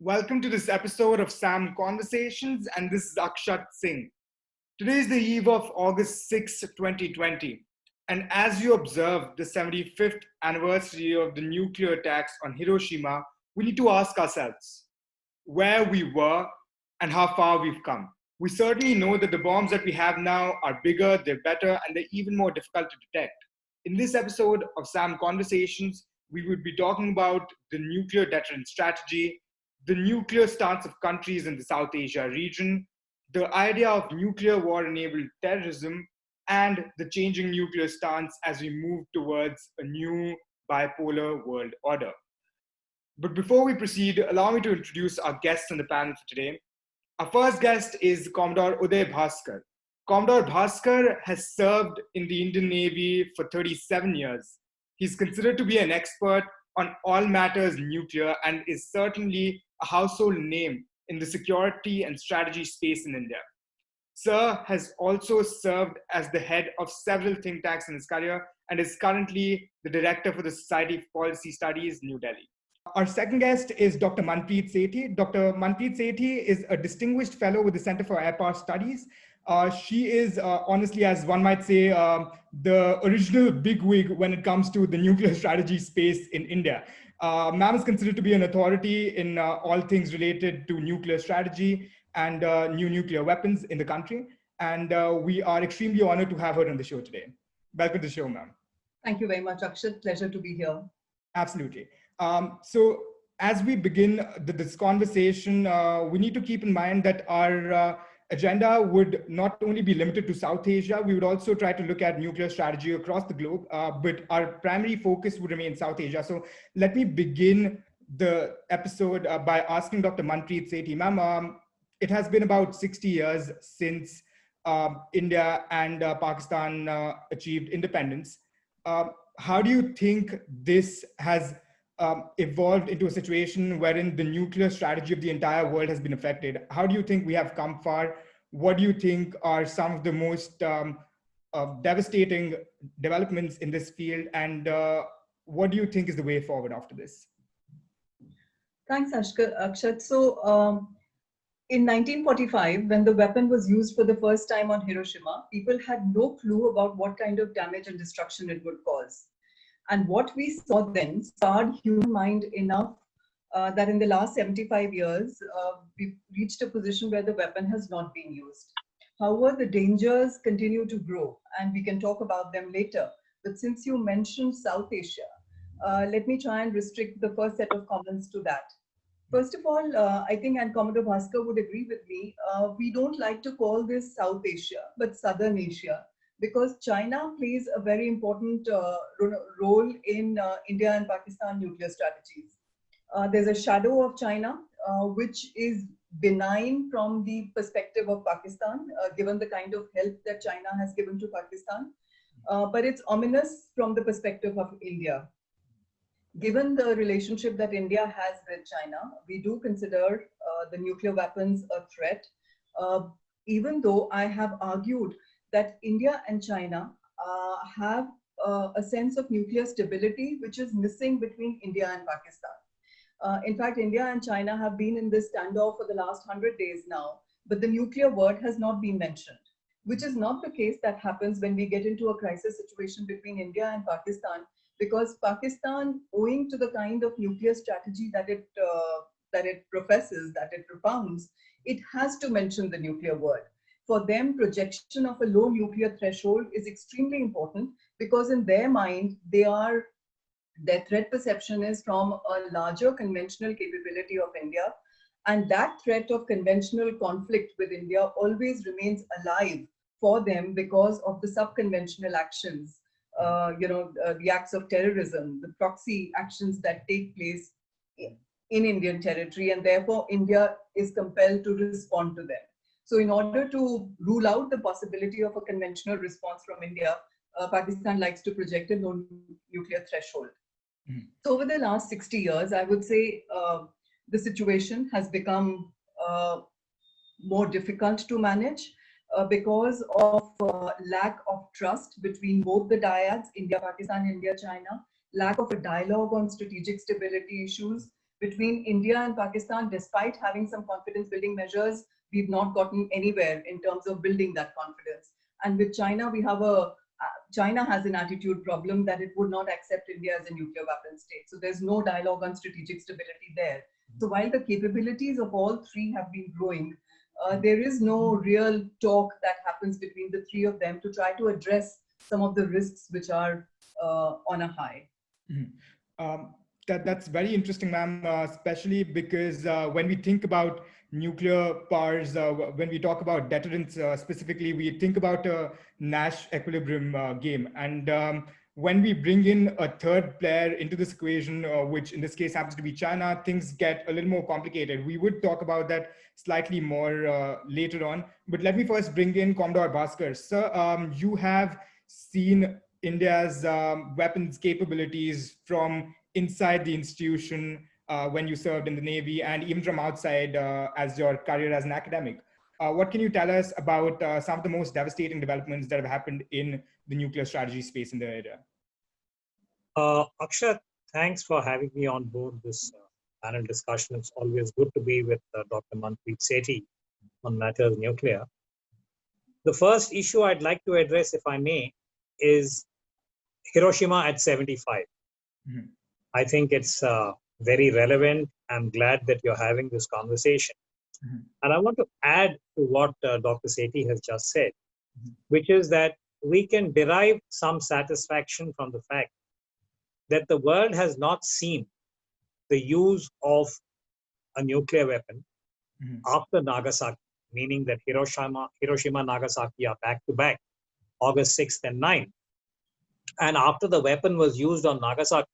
Welcome to this episode of SAM Conversations, and this is Akshat Singh. Today is the eve of August 6, 2020, and as you observe the 75th anniversary of the nuclear attacks on Hiroshima, we need to ask ourselves where we were and how far we've come. We certainly know that the bombs that we have now are bigger, they're better, and they're even more difficult to detect. In this episode of SAM Conversations, we would be talking about the nuclear deterrence strategy, the nuclear stance of countries in the South Asia region, the idea of nuclear war-enabled terrorism, and the changing nuclear stance as we move towards a new bipolar world order. But before we proceed, allow me to introduce our guests on the panel for today. Our first guest is Commodore Uday Bhaskar. Commodore Bhaskar has served in the Indian Navy for 37 years. He's considered to be an expert on all matters nuclear and is certainly a household name in the security and strategy space in India. Sir has also served as the head of several think tanks in his career and is currently the director for the Society for Policy Studies, New Delhi. Our second guest is Dr. Manpreet Sethi. Dr. Manpreet Sethi is a distinguished fellow with the Center for Air Power Studies. She is, honestly, as one might say, the original bigwig when it comes to the nuclear strategy space in India. Ma'am is considered to be an authority in all things related to nuclear strategy and new nuclear weapons in the country. And we are extremely honored to have her on the show today. Welcome to the show, ma'am. Thank you very much, Akshat. Pleasure to be here. Absolutely. So as we begin this conversation, we need to keep in mind that our agenda would not only be limited to South Asia, we would also try to look at nuclear strategy across the globe, but our primary focus would remain South Asia. So let me begin the episode by asking Dr. Manpreet Sethi. Ma'am, it has been about 60 years since India and Pakistan achieved independence. How do you think this has evolved into a situation wherein the nuclear strategy of the entire world has been affected? How do you think we have come far? What do you think are some of the most devastating developments in this field? And what do you think is the way forward after this? Thanks, Akshat. So in 1945, when the weapon was used for the first time on Hiroshima, people had no clue about what kind of damage and destruction it would cause. And what we saw then scarred human mind enough that in the last 75 years, we've reached a position where the weapon has not been used. However, the dangers continue to grow, and we can talk about them later. But since you mentioned South Asia, let me try and restrict the first set of comments to that. First of all, I think, and Commodore Bhaskar would agree with me, we don't like to call this South Asia, but Southern Asia, because China plays a very important role in India and Pakistan nuclear strategies. There's a shadow of China, which is benign from the perspective of Pakistan, given the kind of help that China has given to Pakistan, but it's ominous from the perspective of India. Given the relationship that India has with China, we do consider the nuclear weapons a threat, even though I have argued that India and China have a sense of nuclear stability which is missing between India and Pakistan. In fact, India and China have been in this standoff for the last 100 days now, but the nuclear word has not been mentioned, which is not the case that happens when we get into a crisis situation between India and Pakistan, because Pakistan, owing to the kind of nuclear strategy that it professes, that it propounds, it has to mention the nuclear word. For them, projection of a low nuclear threshold is extremely important, because in their mind, their threat perception is from a larger conventional capability of India. And that threat of conventional conflict with India always remains alive for them because of the sub-conventional actions, the acts of terrorism, the proxy actions that take place in Indian territory. And therefore, India is compelled to respond to them. So in order to rule out the possibility of a conventional response from India, Pakistan likes to project a low nuclear threshold. Mm-hmm. So over the last 60 years, I would say the situation has become more difficult to manage because of lack of trust between both the dyads, India, Pakistan, India, China, lack of a dialogue on strategic stability issues, between India and Pakistan, despite having some confidence building measures, we've not gotten anywhere in terms of building that confidence. And with China, China has an attitude problem that it would not accept India as a nuclear weapon state. So there's no dialogue on strategic stability there. So while the capabilities of all three have been growing, there is no real talk that happens between the three of them to try to address some of the risks which are on a high. That's very interesting, ma'am, especially because when we think about nuclear powers, when we talk about deterrence specifically, we think about a Nash equilibrium game. And when we bring in a third player into this equation, which in this case happens to be China, things get a little more complicated. We would talk about that slightly more later on. But let me first bring in Commodore Bhaskar. Sir, you have seen India's weapons capabilities from inside the institution when you served in the Navy, and even from outside as your career as an academic. What can you tell us about some of the most devastating developments that have happened in the nuclear strategy space in the area? Akshat, thanks for having me on board this panel discussion. It's always good to be with Dr. Manpreet Sethi on matters nuclear. The first issue I'd like to address, if I may, is Hiroshima at 75. Mm-hmm. I think it's very relevant. I'm glad that you're having this conversation. Mm-hmm. And I want to add to what Dr. Sethi has just said, mm-hmm. which is that we can derive some satisfaction from the fact that the world has not seen the use of a nuclear weapon mm-hmm. after Nagasaki, meaning that Hiroshima, Nagasaki are back to back, August 6th and 9th. And after the weapon was used on Nagasaki,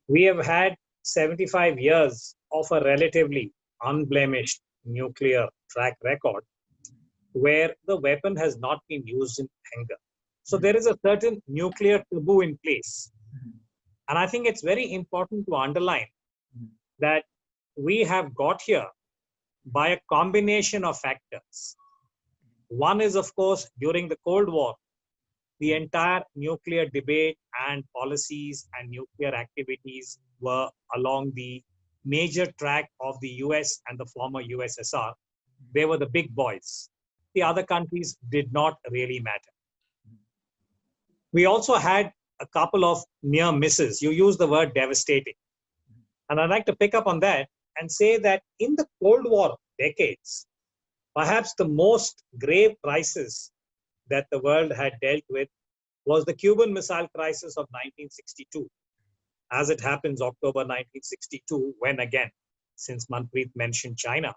we have had 75 years of a relatively unblemished nuclear track record where the weapon has not been used in anger. So there is a certain nuclear taboo in place. And I think it's very important to underline that we have got here by a combination of factors. One is, of course, during the Cold War, the entire nuclear debate and policies and nuclear activities were along the major track of the US and the former USSR. They were the big boys. The other countries did not really matter. We also had a couple of near misses. You used the word devastating. And I'd like to pick up on that and say that in the Cold War decades, perhaps the most grave crisis that the world had dealt with was the Cuban Missile Crisis of 1962. As it happens, October 1962, when again, since Manpreet mentioned China,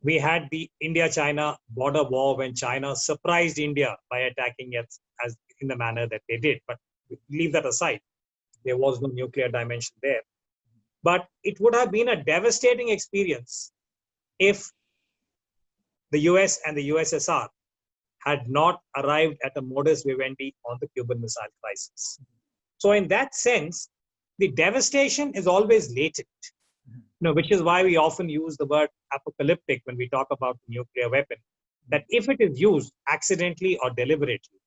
we had the India-China border war when China surprised India by attacking it as in the manner that they did. But leave that aside. There was no nuclear dimension there. But it would have been a devastating experience if the US and the USSR had not arrived at a modus vivendi on the Cuban Missile Crisis. So in that sense, the devastation is always latent, which is why we often use the word apocalyptic when we talk about the nuclear weapon, that if it is used accidentally or deliberately,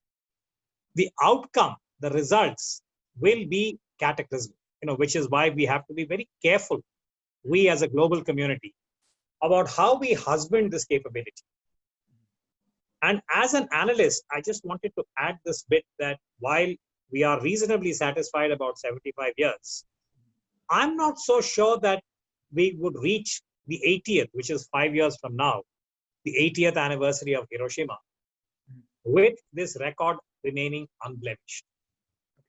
the outcome, the results will be cataclysmic, which is why we have to be very careful, we as a global community, about how we husband this capability. And as an analyst, I just wanted to add this bit that while we are reasonably satisfied about 75 years, I'm not so sure that we would reach the 80th, which is 5 years from now, the 80th anniversary of Hiroshima, with this record remaining unblemished.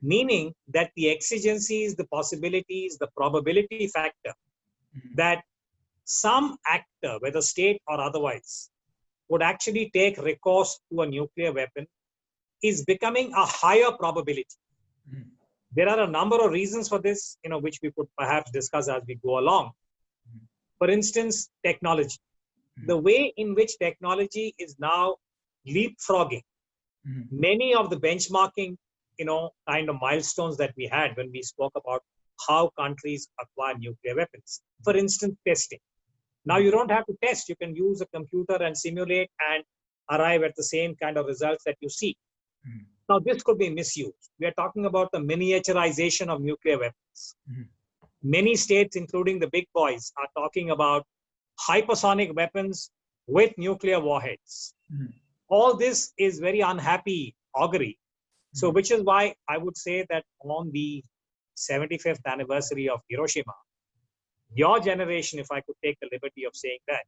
Meaning that the exigencies, the possibilities, the probability factor that some actor, whether state or otherwise, would actually take recourse to a nuclear weapon is becoming a higher probability. There are a number of reasons for this, which we could perhaps discuss as we go along. For instance, technology. The way in which technology is now leapfrogging many of the benchmarking, kind of milestones that we had when we spoke about how countries acquire nuclear weapons. For instance, testing. Now you don't have to test. You can use a computer and simulate and arrive at the same kind of results that you see. Now this could be misused. We are talking about the miniaturization of nuclear weapons. many states, including the big boys, are talking about hypersonic weapons with nuclear warheads. All this is very unhappy augury. So, which is why I would say that on the 75th anniversary of Hiroshima, your generation, if I could take the liberty of saying that,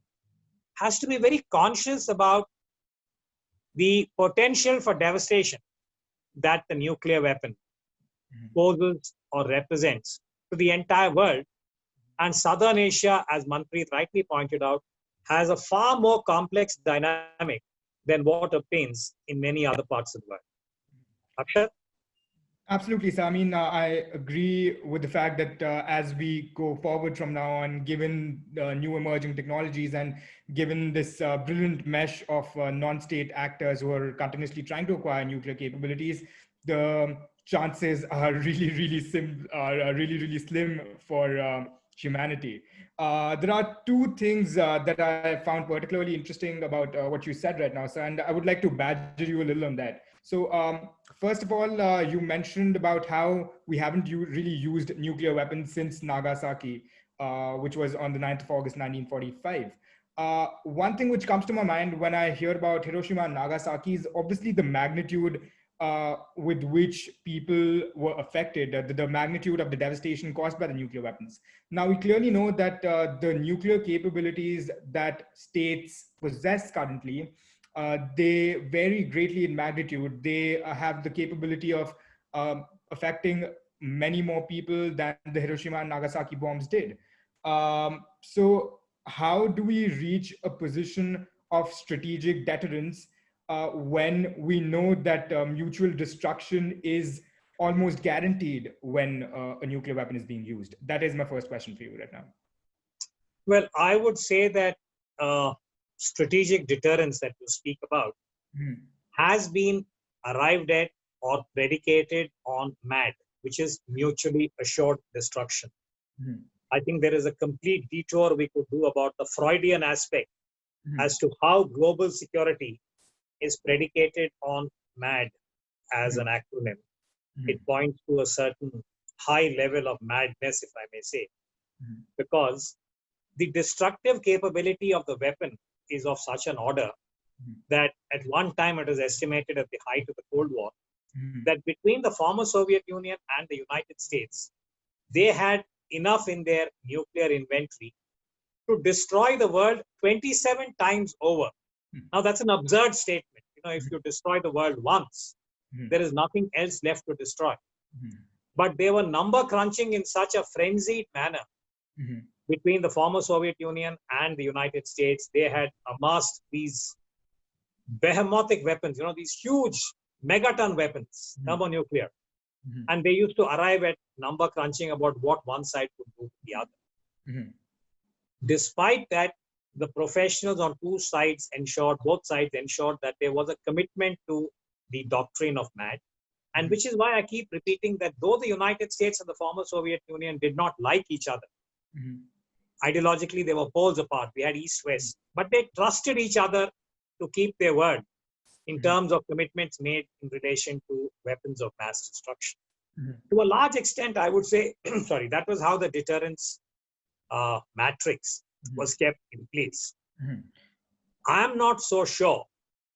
has to be very conscious about the potential for devastation that the nuclear weapon poses or represents to the entire world. And Southern Asia, as Manpreet rightly pointed out, has a far more complex dynamic than what obtains in many other parts of the world. Akshat? Absolutely. So, I mean, I agree with the fact that as we go forward from now on, given new emerging technologies and given this brilliant mesh of non-state actors who are continuously trying to acquire nuclear capabilities, the chances are really slim for humanity. There are two things that I found particularly interesting about what you said right now. So, and I would like to badger you a little on that. So, first of all, you mentioned about how we haven't really used nuclear weapons since Nagasaki, which was on the 9th of August, 1945. One thing which comes to my mind when I hear about Hiroshima and Nagasaki is obviously the magnitude with which people were affected, the magnitude of the devastation caused by the nuclear weapons. Now, we clearly know that the nuclear capabilities that states possess currently, they vary greatly in magnitude. They have the capability of affecting many more people than the Hiroshima and Nagasaki bombs did. So how do we reach a position of strategic deterrence when we know that mutual destruction is almost guaranteed when a nuclear weapon is being used? That is my first question for you right now. Well, I would say that strategic deterrence that you speak about has been arrived at or predicated on MAD, which is mutually assured destruction. I think there is a complete detour we could do about the Freudian aspect as to how global security is predicated on MAD as an acronym. It points to a certain high level of madness, if I may say, because the destructive capability of the weapon is of such an order that at one time it is estimated at the height of the Cold War that between the former Soviet Union and the United States, they had enough in their nuclear inventory to destroy the world 27 times over. Now, that's an absurd statement. You know, if you destroy the world once, there is nothing else left to destroy. But they were number crunching in such a frenzied manner between the former Soviet Union and the United States. They had amassed these behemoths weapons, you know, these huge megaton weapons, thermonuclear. And they used to arrive at number crunching about what one side could do to the other. Despite that, the professionals on both sides ensured that there was a commitment to the doctrine of MAD. And which is why I keep repeating that though the United States and the former Soviet Union did not like each other, ideologically they were poles apart. We had East-West, but they trusted each other to keep their word in terms of commitments made in relation to weapons of mass destruction. To a large extent, I would say, sorry, that was how the deterrence matrix was kept in place. I am not so sure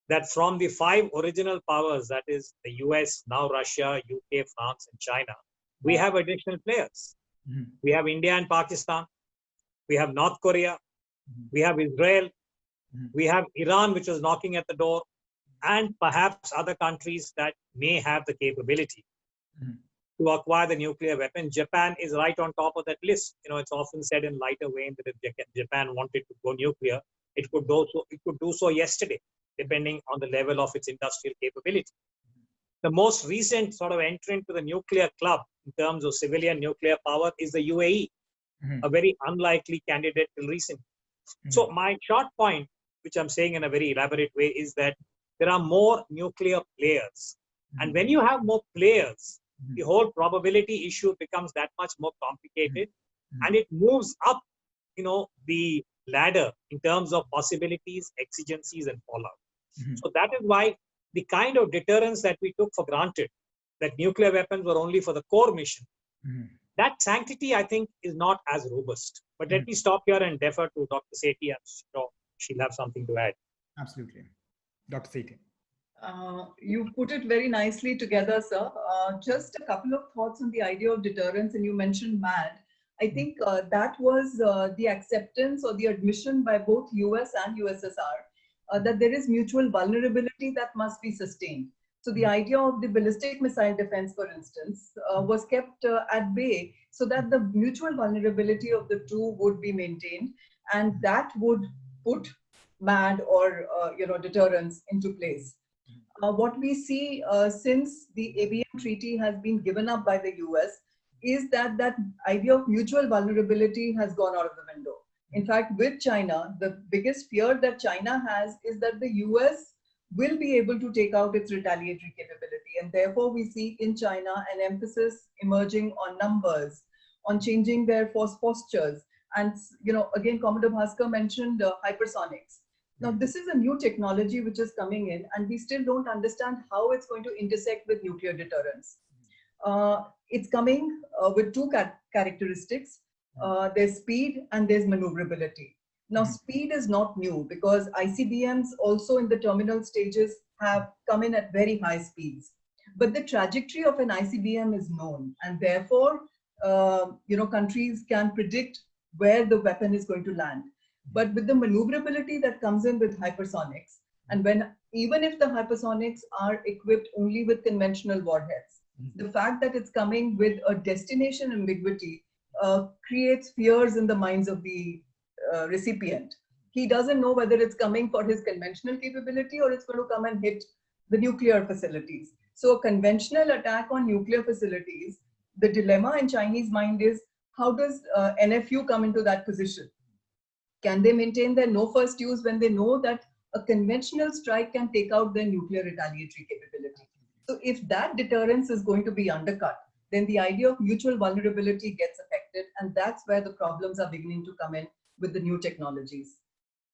that from the 5 original powers, that is the US, now Russia, UK, France, and China, we have additional players. We have India and Pakistan. We have North Korea. We have Israel. We have Iran, which is knocking at the door, and perhaps other countries that may have the capability to acquire the nuclear weapon. Japan is right on top of that list. You know, it's often said in lighter vein that if Japan wanted to go nuclear, it could do so yesterday, depending on the level of its industrial capability. The most recent sort of entrant to the nuclear club in terms of civilian nuclear power is the UAE, a very unlikely candidate till recently. So my short point, which I'm saying in a very elaborate way, is that there are more nuclear players. And when you have more players, the whole probability issue becomes that much more complicated, and it moves up, you know, the ladder in terms of possibilities, exigencies, and fallout. So that is why the kind of deterrence that we took for granted, that nuclear weapons were only for the core mission, that sanctity, I think, is not as robust. But let me stop here and defer to Dr. Sethi. I'm sure she'll have something to add. Absolutely. Dr. Sethi. You put it very nicely together, sir. Just a couple of thoughts on the idea of deterrence, and you mentioned MAD. I think that was the acceptance or the admission by both US and USSR that there is mutual vulnerability that must be sustained. So the idea of the ballistic missile defense, for instance, was kept at bay so that the mutual vulnerability of the two would be maintained, and that would put MAD or deterrence into place. What we see since the ABM treaty has been given up by the US is that that idea of mutual vulnerability has gone out of the window. In fact, with China, the biggest fear that China has is that the US will be able to take out its retaliatory capability. And therefore, we see in China an emphasis emerging on numbers, on changing their force postures. And, again, Commodore Bhaskar mentioned hypersonics. Now, this is a new technology which is coming in, and we still don't understand how it's going to intersect with nuclear deterrence. It's coming with two characteristics. There's speed and there's maneuverability. Now, speed is not new because ICBMs also in the terminal stages have come in at very high speeds. But the trajectory of an ICBM is known, and therefore, countries can predict where the weapon is going to land. But with the maneuverability that comes in with hypersonics, and even if the hypersonics are equipped only with conventional warheads, the fact that it's coming with a destination ambiguity creates fears in the minds of the recipient. He doesn't know whether it's coming for his conventional capability or it's going to come and hit the nuclear facilities. So a conventional attack on nuclear facilities, the dilemma in Chinese mind is, how does NFU come into that position? Can they maintain their no first use when they know that a conventional strike can take out their nuclear retaliatory capability? So if that deterrence is going to be undercut, then the idea of mutual vulnerability gets affected, and that's where the problems are beginning to come in with the new technologies.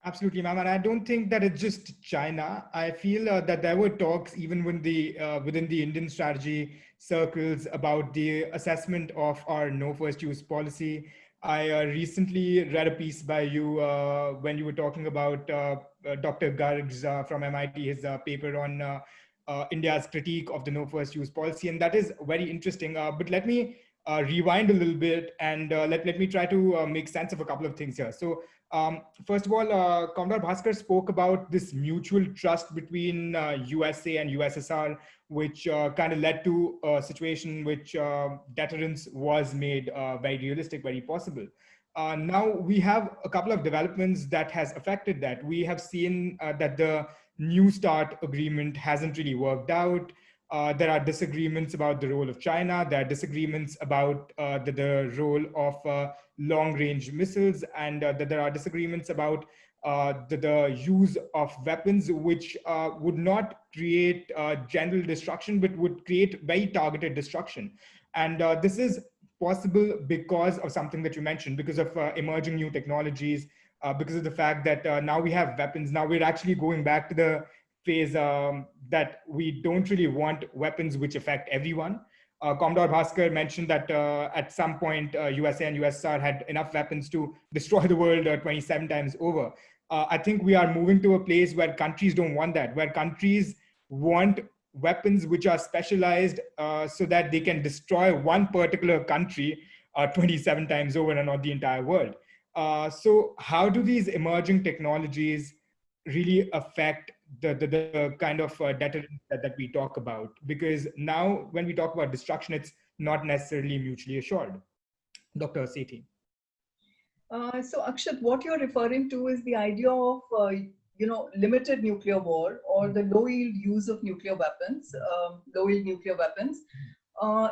Absolutely, ma'am. And I don't think that it's just China. I feel that there were talks even within the Indian strategy circles about the assessment of our no first use policy. I recently read a piece by you when you were talking about Dr. Garg's from MIT, his paper on India's critique of the no first use policy. And that is very interesting. But let me rewind a little bit and let me try to make sense of a couple of things here. So first of all, Commodore Bhaskar spoke about this mutual trust between USA and USSR, which kind of led to a situation in which deterrence was made very realistic, very possible. Now we have a couple of developments that has affected that. We have seen that the New START agreement hasn't really worked out. There are disagreements about the role of China. There are disagreements about the role of long-range missiles, and there are disagreements about the use of weapons which would not create general destruction, but would create very targeted destruction. And this is possible because of something that you mentioned, because of emerging new technologies, because of the fact that now we have weapons. Now we're actually going back to the phase that we don't really want weapons which affect everyone. Commodore Bhaskar mentioned that at some point USA and USSR had enough weapons to destroy the world 27 times over. I think we are moving to a place where countries don't want that, where countries want weapons which are specialized so that they can destroy one particular country 27 times over and not the entire world. So how do these emerging technologies really affect the kind of deterrence that we talk about? Because now when we talk about destruction, it's not necessarily mutually assured. Dr. Sethi. So Akshat, what you're referring to is the idea of limited nuclear war or the low yield use of nuclear weapons,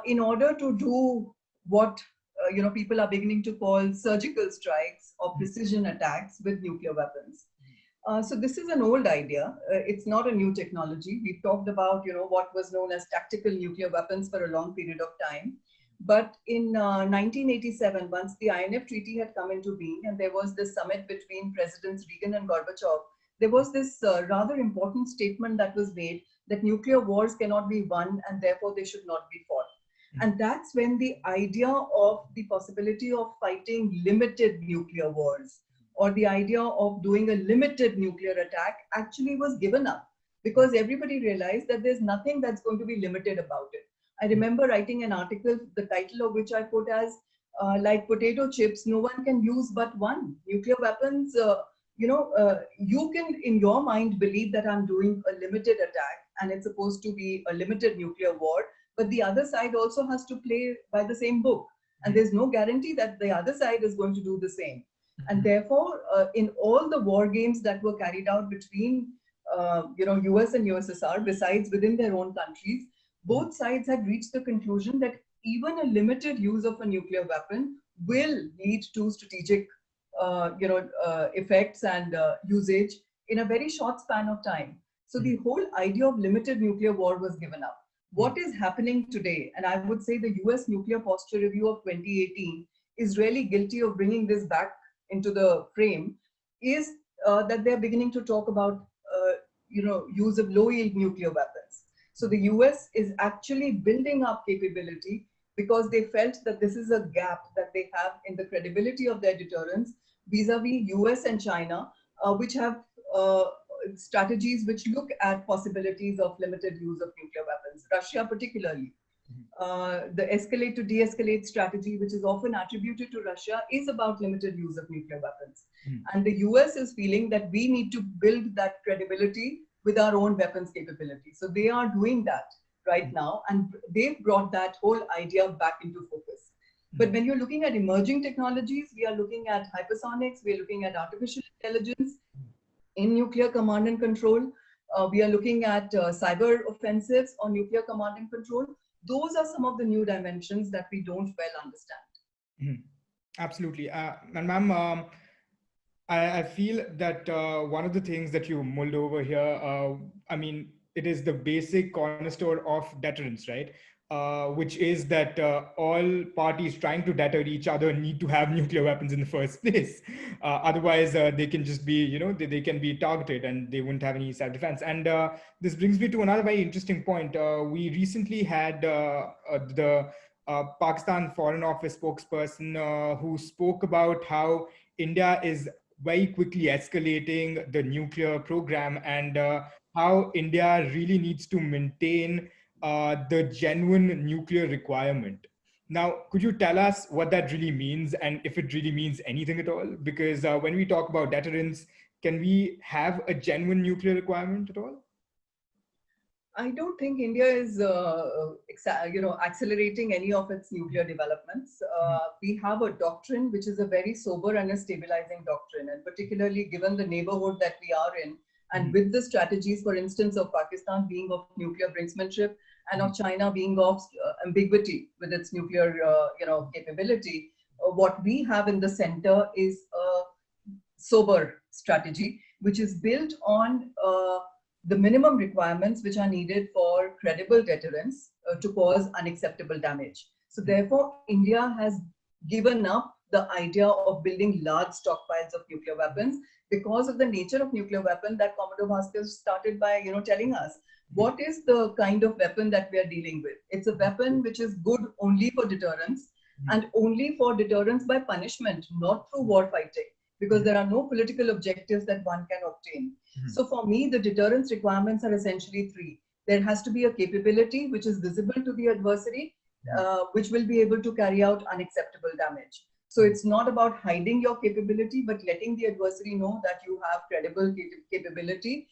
in order to do what people are beginning to call surgical strikes or precision attacks with nuclear weapons. So this is an old idea. It's not a new technology. We've talked about what was known as tactical nuclear weapons for a long period of time. But in 1987, once the INF treaty had come into being and there was this summit between Presidents Reagan and Gorbachev, there was this rather important statement that was made that nuclear wars cannot be won and therefore they should not be fought. And that's when the idea of the possibility of fighting limited nuclear wars or the idea of doing a limited nuclear attack actually was given up, because everybody realized that there's nothing that's going to be limited about it. I remember writing an article, the title of which I put as like potato chips, no one can use but one. Nuclear weapons, you can in your mind believe that I'm doing a limited attack and it's supposed to be a limited nuclear war, but the other side also has to play by the same book. And there's no guarantee that the other side is going to do the same. And therefore, in all the war games that were carried out between US and USSR, besides within their own countries, both sides had reached the conclusion that even a limited use of a nuclear weapon will lead to strategic effects and usage in a very short span of time. So the whole idea of limited nuclear war was given up. What is happening today, and I would say the US Nuclear Posture Review of 2018 is really guilty of bringing this back into the frame, is that they're beginning to talk about use of low-yield nuclear weapons. So the US is actually building up capability because they felt that this is a gap that they have in the credibility of their deterrence vis-a-vis US and China, which have strategies which look at possibilities of limited use of nuclear weapons. Russia particularly. The escalate to de-escalate strategy, which is often attributed to Russia, is about limited use of nuclear weapons. And the US is feeling that we need to build that credibility with our own weapons capability. So they are doing that right now, and they've brought that whole idea back into focus. But when you're looking at emerging technologies, we are looking at hypersonics, we're looking at artificial intelligence in nuclear command and control. We are looking at cyber offensives on nuclear command and control. Those are some of the new dimensions that we don't well understand. Absolutely. And ma'am, I feel that one of the things that you mulled over here, it is the basic cornerstone of deterrence, right? Which is that all parties trying to deter each other need to have nuclear weapons in the first place. Otherwise, they can just be, they can be targeted and they wouldn't have any self-defense. And this brings me to another very interesting point. We recently had the Pakistan Foreign Office spokesperson who spoke about how India is very quickly escalating the nuclear program and how India really needs to maintain the genuine nuclear requirement. Now, could you tell us what that really means and if it really means anything at all? Because when we talk about deterrence, can we have a genuine nuclear requirement at all? I don't think India is, accelerating any of its nuclear developments. We have a doctrine which is a very sober and a stabilizing doctrine, and particularly given the neighborhood that we are in, and with the strategies, for instance, of Pakistan being of nuclear brinksmanship and of China being of ambiguity with its nuclear, capability, what we have in the center is a sober strategy, which is built on the minimum requirements which are needed for credible deterrence to cause unacceptable damage. So therefore, India has given up the idea of building large stockpiles of nuclear weapons because of the nature of nuclear weapon that Commodore Bhaskar started by telling us. What is the kind of weapon that we are dealing with? It's a weapon which is good only for deterrence and only for deterrence by punishment, not through war fighting, because there are no political objectives that one can obtain. So for me, the deterrence requirements are essentially three. There has to be a capability which is visible to the adversary, which will be able to carry out unacceptable damage. So it's not about hiding your capability, but letting the adversary know that you have credible capability,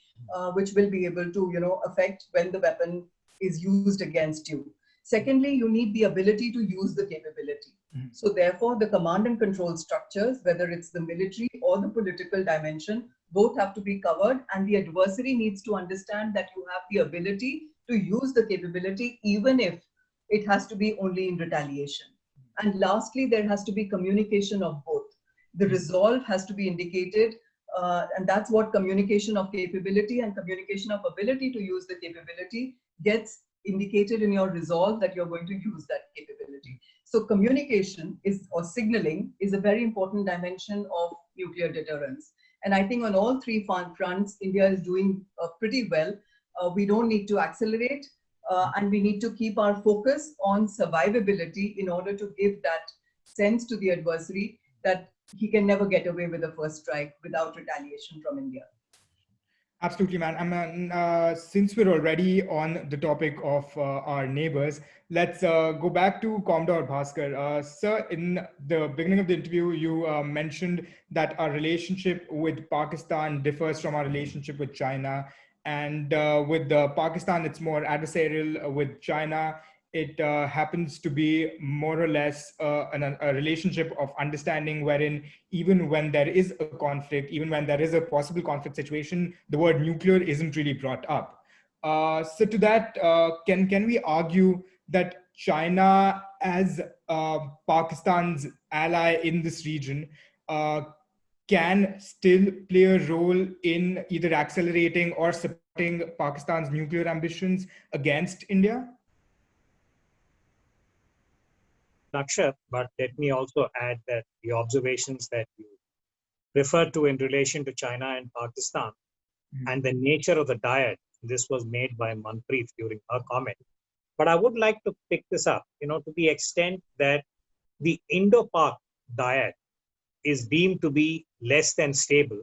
which will be able to, affect when the weapon is used against you. Secondly, you need the ability to use the capability. So therefore, the command and control structures, whether it's the military or the political dimension, both have to be covered, and the adversary needs to understand that you have the ability to use the capability, even if it has to be only in retaliation. And lastly, there has to be communication of both. The resolve has to be indicated, and that's what communication of capability and communication of ability to use the capability gets indicated in your resolve that you're going to use that capability. So communication or signaling is a very important dimension of nuclear deterrence. And I think on all three fronts, India is doing pretty well. We don't need to accelerate. and we need to keep our focus on survivability in order to give that sense to the adversary that he can never get away with a first strike without retaliation from India. Absolutely, man. Since we're already on the topic of our neighbors, let's go back to Commodore Bhaskar. Sir, in the beginning of the interview, you mentioned that our relationship with Pakistan differs from our relationship with China. And with Pakistan, it's more adversarial. With China, it happens to be more or less a relationship of understanding, wherein even when there is a conflict, even when there is a possible conflict situation, the word nuclear isn't really brought up. So to that, can we argue that China, as Pakistan's ally in this region, can still play a role in either accelerating or supporting Pakistan's nuclear ambitions against India? Akshat, but let me also add that the observations that you referred to in relation to China and Pakistan and the nature of the dyad, this was made by Manpreet during her comment. But I would like to pick this up, to the extent that the Indo-Pak dyad is deemed to be less than stable.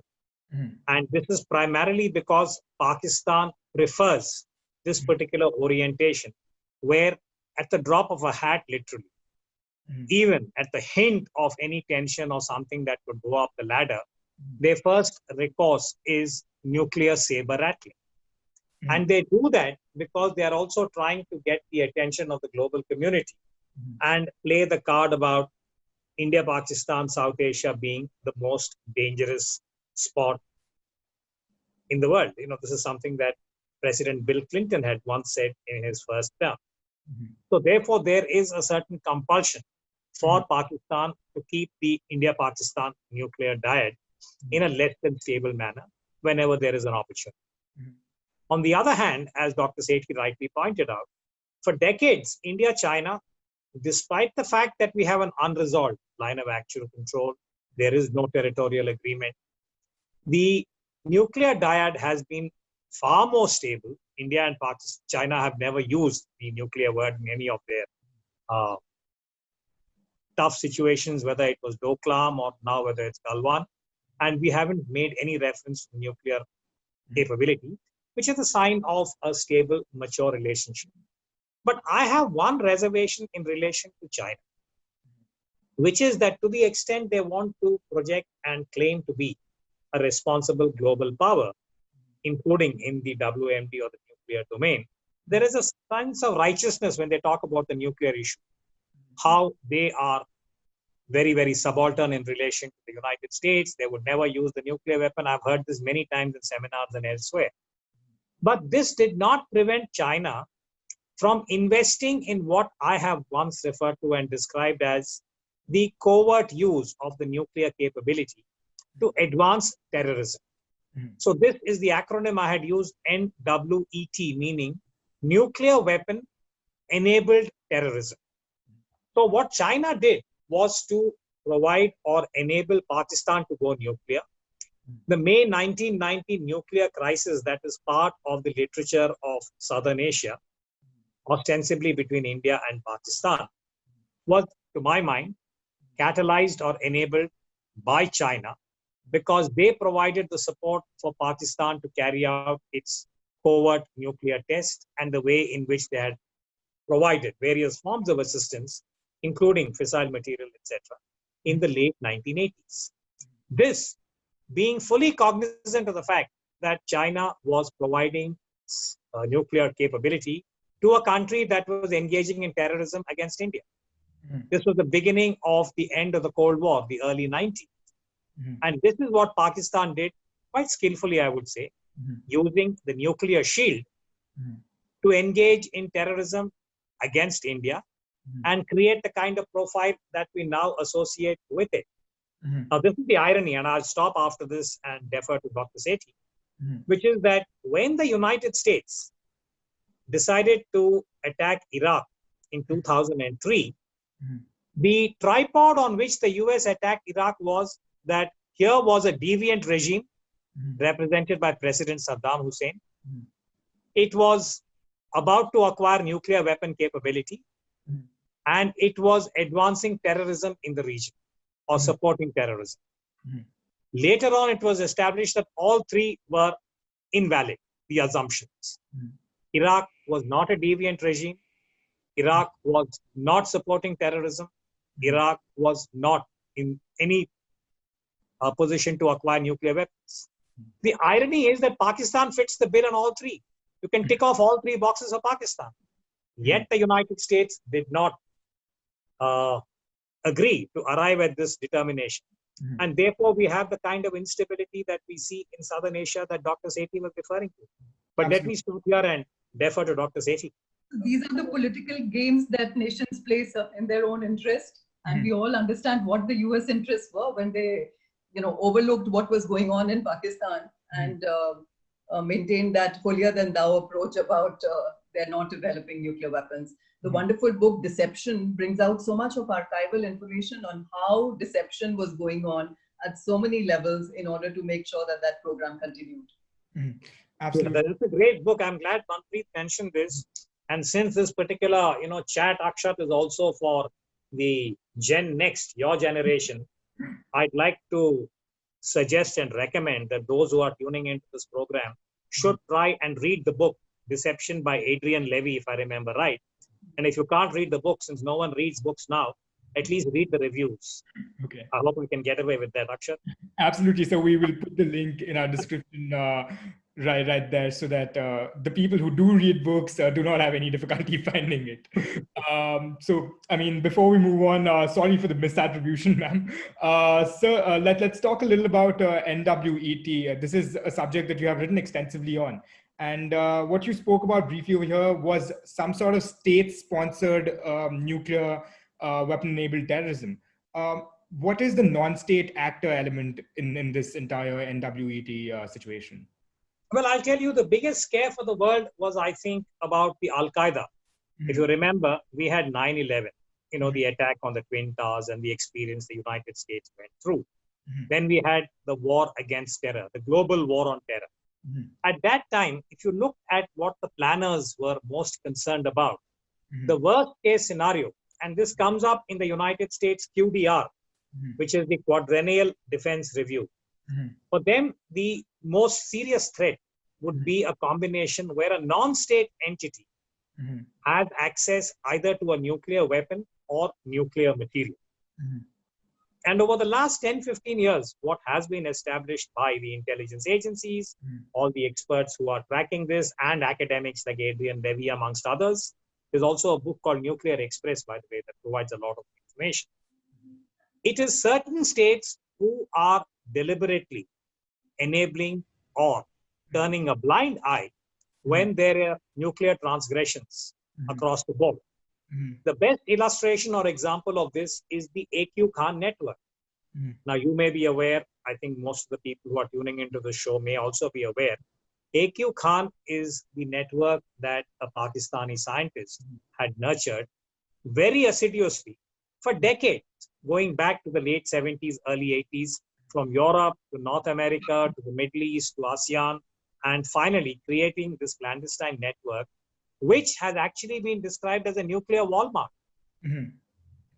And this is primarily because Pakistan prefers this particular orientation, where at the drop of a hat, literally, even at the hint of any tension or something that could go up the ladder, their first recourse is nuclear saber rattling. And they do that because they are also trying to get the attention of the global community and play the card about India, Pakistan, South Asia being the most dangerous spot in the world. This is something that President Bill Clinton had once said in his first term. So therefore, there is a certain compulsion for Pakistan to keep the India-Pakistan nuclear dyad in a less than stable manner whenever there is an opportunity. On the other hand, as Dr. Sethi rightly pointed out, for decades, India-China, despite the fact that we have an unresolved line of actual control, there is no territorial agreement, the nuclear dyad has been far more stable. India and Pakistan, China have never used the nuclear word in any of their tough situations, whether it was Doklam or now whether it's Galwan. And we haven't made any reference to nuclear capability, which is a sign of a stable, mature relationship. But I have one reservation in relation to China, which is that to the extent they want to project and claim to be a responsible global power, including in the WMD or the nuclear domain, there is a sense of righteousness when they talk about the nuclear issue, how they are very, very subaltern in relation to the United States. They would never use the nuclear weapon. I've heard this many times in seminars and elsewhere. But this did not prevent China from investing in what I have once referred to and described as the covert use of the nuclear capability to advance terrorism. So this is the acronym I had used, NWET, meaning nuclear weapon enabled terrorism. So what China did was to provide or enable Pakistan to go nuclear. The May 1990 nuclear crisis that is part of the literature of Southern Asia, ostensibly between India and Pakistan, was, to my mind, catalyzed or enabled by China because they provided the support for Pakistan to carry out its covert nuclear test and the way in which they had provided various forms of assistance, including fissile material, etc., in the late 1980s. This being fully cognizant of the fact that China was providing nuclear capability to a country that was engaging in terrorism against India. This was the beginning of the end of the Cold War, the early 90s. And this is what Pakistan did quite skillfully, I would say, using the nuclear shield to engage in terrorism against India and create the kind of profile that we now associate with it. Now, this is the irony, and I'll stop after this and defer to Dr. Sethi, which is that when the United States decided to attack Iraq in 2003, the tripod on which the US attacked Iraq was that here was a deviant regime represented by President Saddam Hussein. It was about to acquire nuclear weapon capability, and it was advancing terrorism in the region or supporting terrorism. Later on, it was established that all three were invalid, the assumptions. Iraq was not a deviant regime. Iraq was not supporting terrorism. Iraq was not in any position to acquire nuclear weapons. The irony is that Pakistan fits the bill on all three. You can tick off all three boxes of Pakistan. Yet the United States did not agree to arrive at this determination. And therefore, we have the kind of instability that we see in Southern Asia that Dr. Sethi was referring to. But let me stop here and defer to Dr. Sethi. These are the political games that nations play in their own interest. And we all understand what the US interests were when they overlooked what was going on in Pakistan and maintained that holier than thou approach about they're not developing nuclear weapons. The wonderful book Deception brings out so much of archival information on how deception was going on at so many levels in order to make sure that that program continued. Absolutely. It's a great book. I'm glad Manpreet mentioned this. And since this particular chat, Akshat, is also for the Gen Next, your generation, I'd like to suggest and recommend that those who are tuning into this program should try and read the book Deception by Adrian Levy, if I remember right. And if you can't read the book, since no one reads books now, at least read the reviews. Okay. I hope we can get away with that, Akshat. Absolutely. So we will put the link in our description right there, so that the people who do read books do not have any difficulty finding it. So, I mean, before we move on, sorry for the misattribution, ma'am. So let's talk a little about NWET. This is a subject that you have written extensively on. And what you spoke about briefly over here was some sort of state-sponsored nuclear weapon-enabled terrorism. What is the non-state actor element in this entire NWET situation? Well, I'll tell you, the biggest scare for the world was, I think, about the Al-Qaeda. If you remember, we had 9/11, the attack on the Twin Towers and the experience the United States went through. Then we had the war against terror, the global war on terror. At that time, if you look at what the planners were most concerned about, the worst case scenario, and this comes up in the United States QDR, which is the Quadrennial Defense Review. For them, the most serious threat would be a combination where a non-state entity has access either to a nuclear weapon or nuclear material. And over the last 10, 15 years, what has been established by the intelligence agencies, all the experts who are tracking this, and academics like Adrian Levy, amongst others, there's also a book called Nuclear Express, by the way, that provides a lot of information. It is certain states who are deliberately enabling or turning a blind eye when there are nuclear transgressions across the board. The best illustration or example of this is the AQ Khan network. Now, you may be aware, I think most of the people who are tuning into the show may also be aware, AQ Khan is the network that a Pakistani scientist had nurtured very assiduously for decades, going back to the late 70s, early 80s, from Europe to North America to the Middle East to ASEAN, and finally creating this clandestine network, which has actually been described as a nuclear Walmart.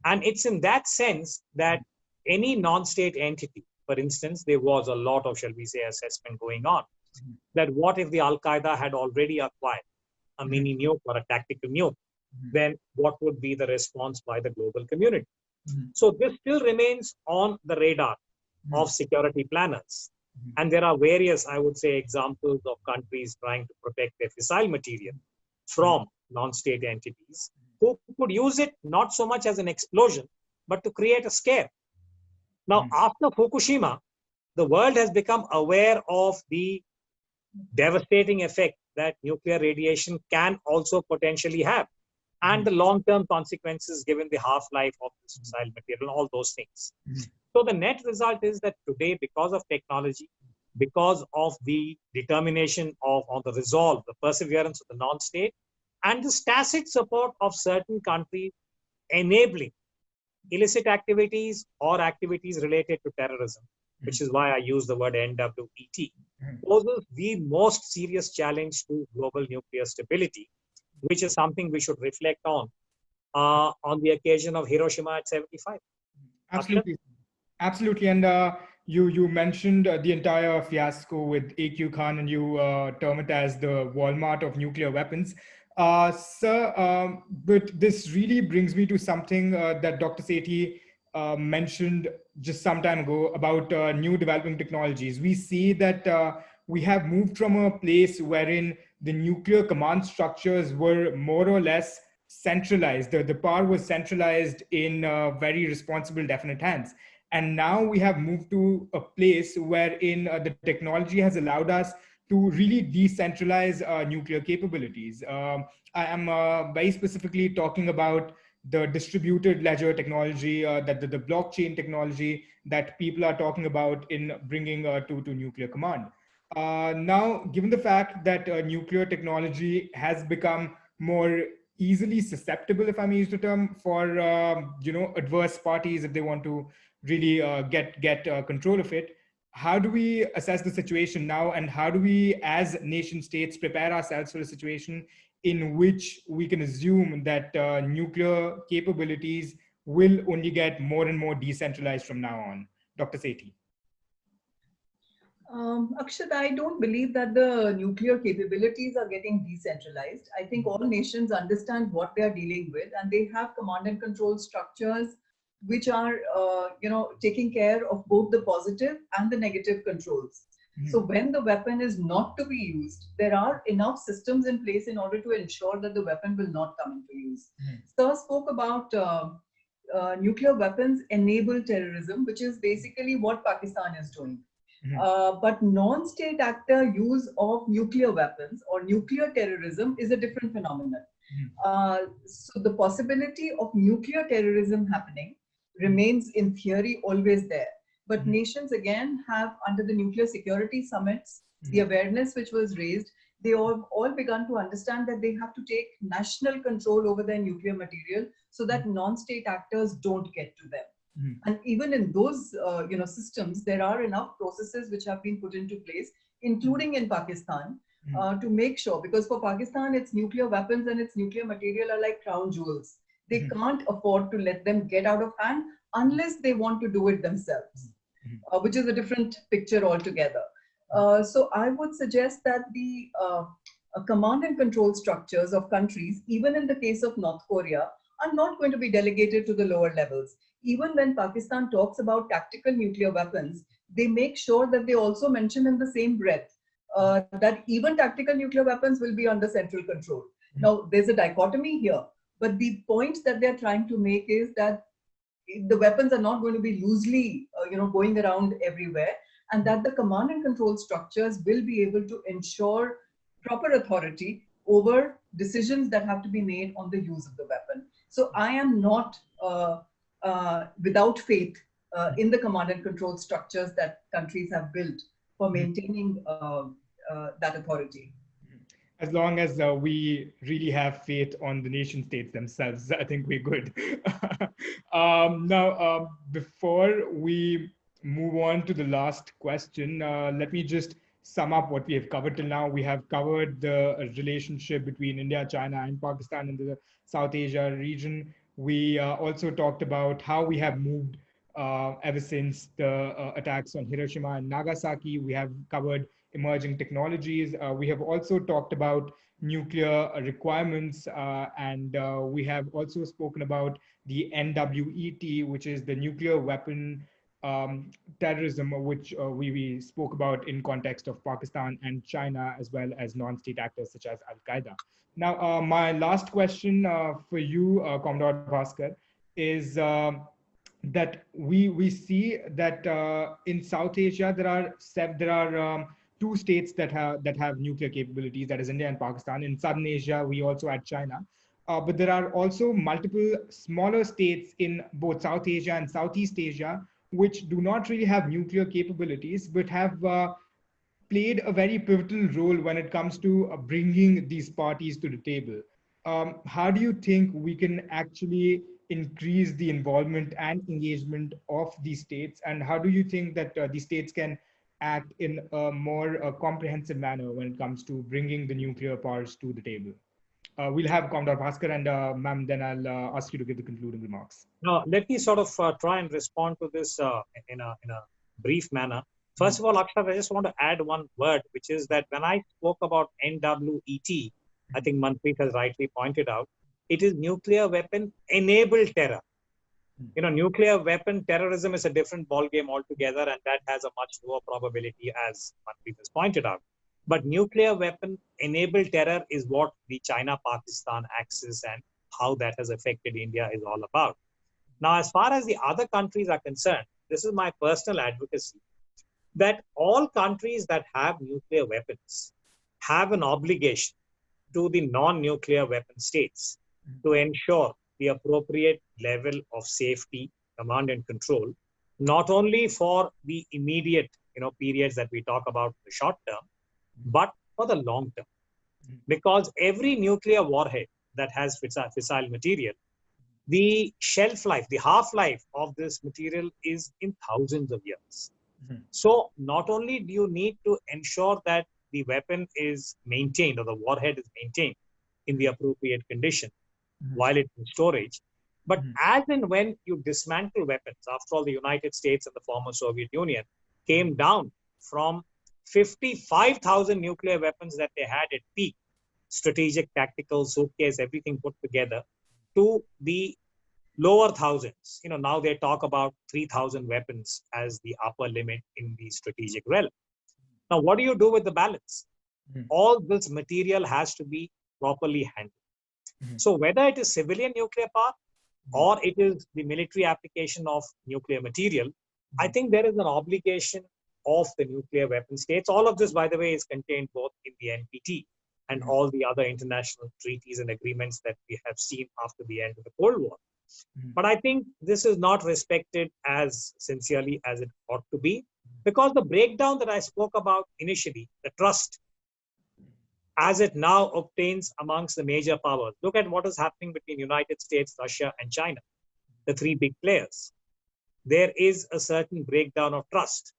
And it's in that sense that any non-state entity, for instance, there was a lot of, shall we say, assessment going on, that what if the Al-Qaeda had already acquired a mini nuke or a tactical nuke, then what would be the response by the global community? So this still remains on the radar of security planners. And there are various, I would say, examples of countries trying to protect their fissile material from non-state entities who could use it not so much as an explosion, but to create a scare. Now, after Fukushima, the world has become aware of the devastating effect that nuclear radiation can also potentially have, and the long-term consequences given the half-life of this fissile material and all those things. So the net result is that today, because of technology, because of the determination of, or the resolve, the perseverance of the non-state, and the tacit support of certain countries enabling illicit activities or activities related to terrorism, which is why I use the word NWET, poses the most serious challenge to global nuclear stability. which is something we should reflect on the occasion of Hiroshima at 75. Absolutely. Absolutely. And you mentioned the entire fiasco with AQ Khan, and you term it as the Walmart of nuclear weapons. Sir, but this really brings me to something that Dr. Sethi mentioned just some time ago about new developing technologies. We see that we have moved from a place wherein the nuclear command structures were more or less centralized. The power was centralized in very responsible, definite hands. And now we have moved to a place wherein the technology has allowed us to really decentralize nuclear capabilities. I am very specifically talking about the distributed ledger technology, that the blockchain technology that people are talking about in bringing to nuclear command. Now, given the fact that nuclear technology has become more easily susceptible, if I may use the term, for adverse parties if they want to really get control of it. How do we assess the situation now, and how do we, as nation states, prepare ourselves for a situation in which we can assume that nuclear capabilities will only get more and more decentralized from now on? Dr. Sethi. Akshat, I don't believe that the nuclear capabilities are getting decentralized. I think all nations understand what they are dealing with, and they have command and control structures which are, taking care of both the positive and the negative controls. So when the weapon is not to be used, there are enough systems in place in order to ensure that the weapon will not come into use. Sir spoke about nuclear weapons enable terrorism, which is basically what Pakistan is doing. But non-state actor use of nuclear weapons or nuclear terrorism is a different phenomenon. So the possibility of nuclear terrorism happening remains in theory always there. But nations again have, under the nuclear security summits, the awareness which was raised, they have all begun to understand that they have to take national control over their nuclear material so that non-state actors don't get to them. And even in those systems, there are enough processes which have been put into place, including in Pakistan, to make sure, because for Pakistan, its nuclear weapons and its nuclear material are like crown jewels. They can't afford to let them get out of hand unless they want to do it themselves, which is a different picture altogether. So I would suggest that the command and control structures of countries, even in the case of North Korea, are not going to be delegated to the lower levels. Even when Pakistan talks about tactical nuclear weapons, they make sure that they also mention in the same breath that even tactical nuclear weapons will be under central control. Now, there's a dichotomy here, but the point that they're trying to make is that the weapons are not going to be loosely, going around everywhere, and that the command and control structures will be able to ensure proper authority over decisions that have to be made on the use of the weapon. So I am not without faith in the command and control structures that countries have built for maintaining that authority. As long as we really have faith on the nation states themselves, I think we're good. Now, before we move on to the last question, let me just sum up what we have covered till now. We have covered the relationship between India, China, and Pakistan in the South Asia region. We also talked about how we have moved ever since the attacks on Hiroshima and Nagasaki. We have covered emerging technologies. We have also talked about nuclear requirements, and we have also spoken about the NWET, which is the nuclear weapon terrorism, which we spoke about in context of Pakistan and China, as well as non-state actors such as Al-Qaeda. Now, my last question for you, Commodore Bhaskar, is that we see that in South Asia there are two states that have nuclear capabilities, that is India and Pakistan. In Southern Asia, we also add China. But there are also multiple smaller states in both South Asia and Southeast Asia, which do not really have nuclear capabilities, but have played a very pivotal role when it comes to bringing these parties to the table. How do you think we can actually increase the involvement and engagement of these states? And how do you think that these states can act in a more comprehensive manner when it comes to bringing the nuclear powers to the table? We'll have Commodore Bhaskar and ma'am, then I'll ask you to give the concluding remarks. Now, let me sort of try and respond to this in a brief manner. First of all, Akshat, I just want to add one word, which is that when I spoke about NWET, I think Manpreet has rightly pointed out, it is nuclear weapon enabled terror. You know, nuclear weapon terrorism is a different ballgame altogether, and that has a much lower probability, as Manpreet has pointed out. But nuclear weapon enabled terror is what the China-Pakistan axis and how that has affected India is all about. Now, as far as the other countries are concerned, this is my personal advocacy, that all countries that have nuclear weapons have an obligation to the non-nuclear weapon states to ensure the appropriate level of safety, command and control, not only for the immediate periods that we talk about in the short term, but for the long term. Because every nuclear warhead that has fissile material, the shelf life, the half-life of this material is in thousands of years. So not only do you need to ensure that the weapon is maintained or the warhead is maintained in the appropriate condition while it's in storage, but as and when you dismantle weapons, after all, the United States and the former Soviet Union came down from 55,000 nuclear weapons that they had at peak, strategic, tactical, suitcase, everything put together, to the lower thousands. Now they talk about 3,000 weapons as the upper limit in the strategic realm. Now, what do you do with the balance? All this material has to be properly handled. So whether it is civilian nuclear power or it is the military application of nuclear material, I think there is an obligation of the nuclear weapon states. All of this, by the way, is contained both in the NPT and all the other international treaties and agreements that we have seen after the end of the Cold War. But I think this is not respected as sincerely as it ought to be, because the breakdown that I spoke about initially, the trust, as it now obtains amongst the major powers. Look at what is happening between United States, Russia, and China, the three big players. There is a certain breakdown of trust.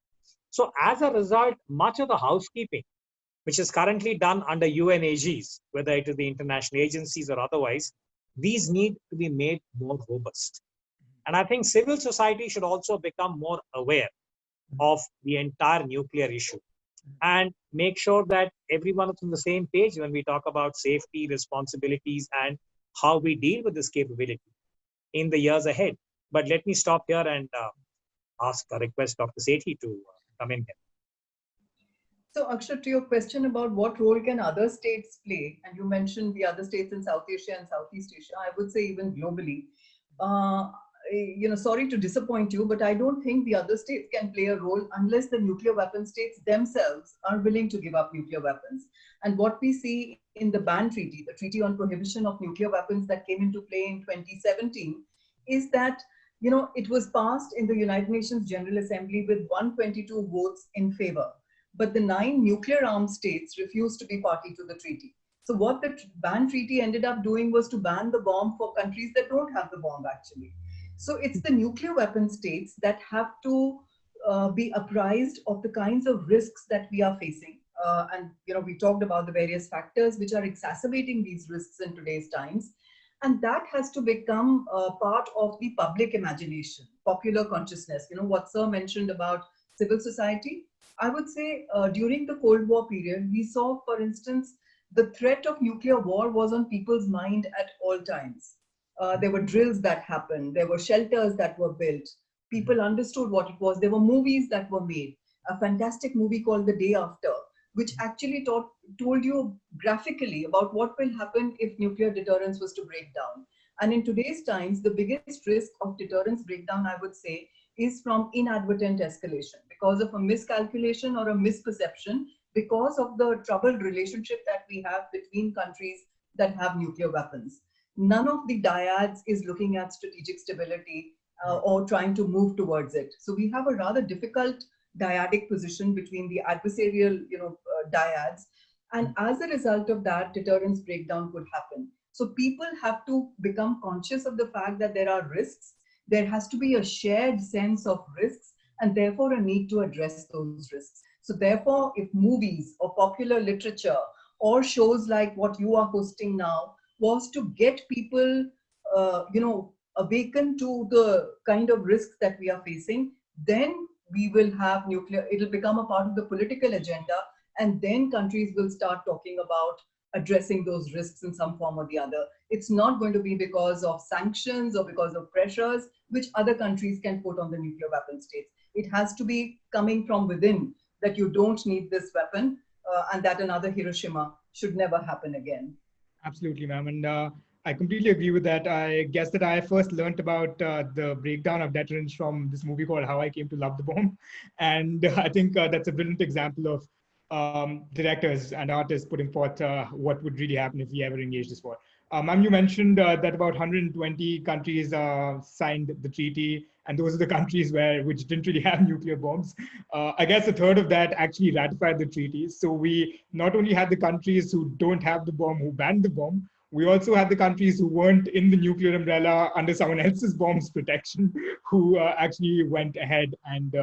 So as a result, much of the housekeeping, which is currently done under UN AGs, whether it is the international agencies or otherwise, these need to be made more robust. And I think civil society should also become more aware of the entire nuclear issue and make sure that everyone is on the same page when we talk about safety, responsibilities, and how we deal with this capability in the years ahead. But let me stop here and request Dr. Sethi to come in here. So, Akshat, to your question about what role can other states play, and you mentioned the other states in South Asia and Southeast Asia, I would say even globally. Sorry to disappoint you, but I don't think the other states can play a role unless the nuclear weapon states themselves are willing to give up nuclear weapons. And what we see in the ban treaty, the Treaty on Prohibition of Nuclear Weapons that came into play in 2017, is that it was passed in the United Nations General Assembly with 122 votes in favor. But the 9 nuclear armed states refused to be party to the treaty. So what the ban treaty ended up doing was to ban the bomb for countries that don't have the bomb actually. So it's the nuclear weapon states that have to be apprised of the kinds of risks that we are facing. And we talked about the various factors which are exacerbating these risks in today's times. And that has to become part of the public imagination, popular consciousness. What Sir mentioned about civil society. I would say during the Cold War period, we saw, for instance, the threat of nuclear war was on people's mind at all times. There were drills that happened. There were shelters that were built. People understood what it was. There were movies that were made. A fantastic movie called The Day After, which actually told you graphically about what will happen if nuclear deterrence was to break down. And in today's times, the biggest risk of deterrence breakdown, I would say, is from inadvertent escalation because of a miscalculation or a misperception because of the troubled relationship that we have between countries that have nuclear weapons. None of the dyads is looking at strategic stability or trying to move towards it. So we have a rather difficult dyadic position between the adversarial dyads. And as a result of that, deterrence breakdown could happen. So people have to become conscious of the fact that there are risks. There has to be a shared sense of risks and therefore a need to address those risks. So therefore, if movies or popular literature or shows like what you are hosting now was to get people, awakened to the kind of risks that we are facing. Then we will have nuclear, it'll become a part of the political agenda, and then countries will start talking about addressing those risks in some form or the other. It's not going to be because of sanctions or because of pressures which other countries can put on the nuclear weapon states. It has to be coming from within, that you don't need this weapon, and that another Hiroshima should never happen again. Absolutely, ma'am. And I completely agree with that. I guess that I first learned about the breakdown of deterrence from this movie called How I Came to Love the Bomb. And I think that's a brilliant example of directors and artists putting forth what would really happen if we ever engaged this war. Ma'am, you mentioned that about 120 countries signed the treaty, and those are the countries which didn't really have nuclear bombs. I guess a third of that actually ratified the treaty. So we not only had the countries who don't have the bomb who banned the bomb, we also had the countries who weren't in the nuclear umbrella under someone else's bombs protection, who actually went ahead and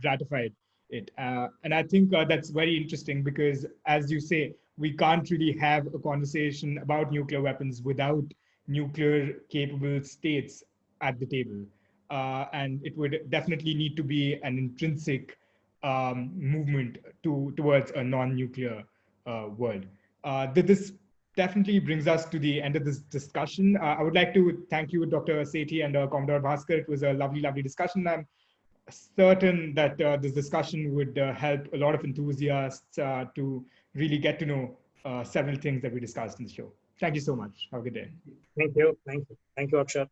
ratified it. And I think that's very interesting because, as you say, we can't really have a conversation about nuclear weapons without nuclear capable states at the table. And it would definitely need to be an intrinsic movement towards a non-nuclear world. This definitely brings us to the end of this discussion. I would like to thank you, Dr. Sethi and Commodore Bhaskar. It was a lovely, lovely discussion. I'm certain that this discussion would help a lot of enthusiasts to really get to know several things that we discussed in the show. Thank you so much. Have a good day. Thank you. Thank you. Thank you, Akshat.